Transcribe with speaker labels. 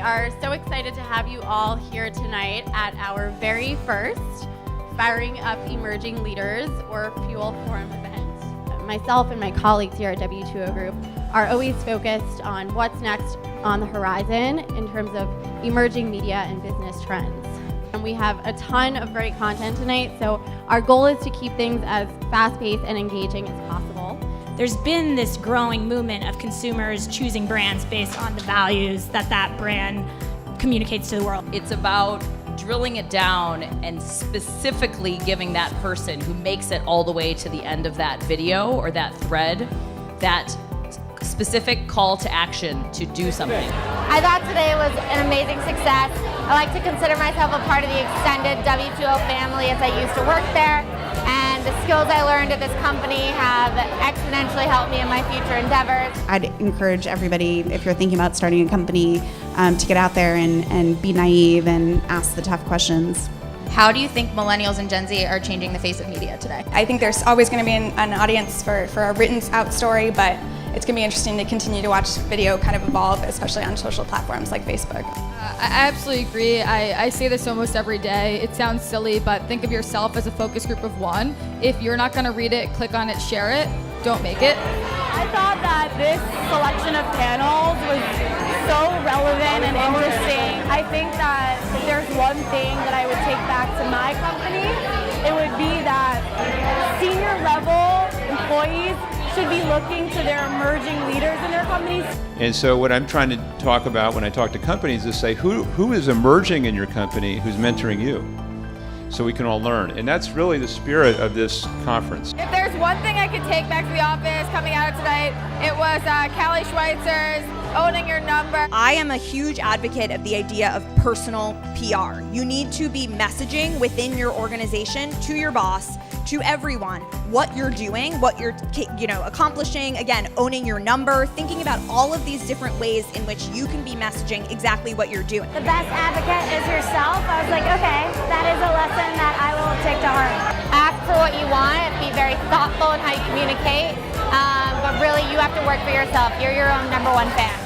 Speaker 1: are so excited to have you all here tonight at our very first Firing Up Emerging Leaders or Fuel Forum event. Myself and my colleagues here at W2O Group are always focused on what's next on the horizon in terms of emerging media and business trends. And we have a ton of great content tonight, so our goal is to keep things as fast-paced and engaging as possible.
Speaker 2: There's been this growing movement of consumers choosing brands based on the values that that brand communicates to the world.
Speaker 3: It's about drilling it down and specifically giving that person who makes it all the way to the end of that video or that thread that specific call to action to do something.
Speaker 4: I thought today was an amazing success. I like to consider myself a part of the extended W2O family as I used to work there, and the skills I learned at this company have exponentially helped me in my future endeavors.
Speaker 5: I'd encourage everybody, if you're thinking about starting a company, to get out there and be naive and ask the tough questions.
Speaker 6: How do you think millennials and Gen Z are changing the face of media today?
Speaker 7: I think there's always going to be an audience for a written out story, but it's going to be interesting to continue to watch video kind of evolve, especially on social platforms like Facebook.
Speaker 8: I absolutely agree. I say this almost every day. It sounds silly, but think of yourself as a focus group of one. If you're not going to read it, click on it, share it, don't make it.
Speaker 9: I thought that this selection of panels was so relevant and interesting. I think that if there's one thing that I would take back to my company, it would be that senior level employees should be looking to their emerging leaders in their companies.
Speaker 10: And so what I'm trying to talk about when I talk to companies is say, who is emerging in your company who's mentoring you? So we can all learn. And that's really the spirit of this conference.
Speaker 9: If there's one thing I could take back to the office coming out of tonight, it was Callie Schweitzer's owning your number.
Speaker 11: I am a huge advocate of the idea of personal PR. You need to be messaging within your organization to your boss, to everyone, what you're doing, what you're accomplishing, again, owning your number, thinking about all of these different ways in which you can be messaging exactly what you're doing.
Speaker 4: The best advocate is yourself. I was like, okay, that is a lesson that I will take to heart. Ask for what you want, be very thoughtful in how you communicate, but really you have to work for yourself. You're your own #1 fan.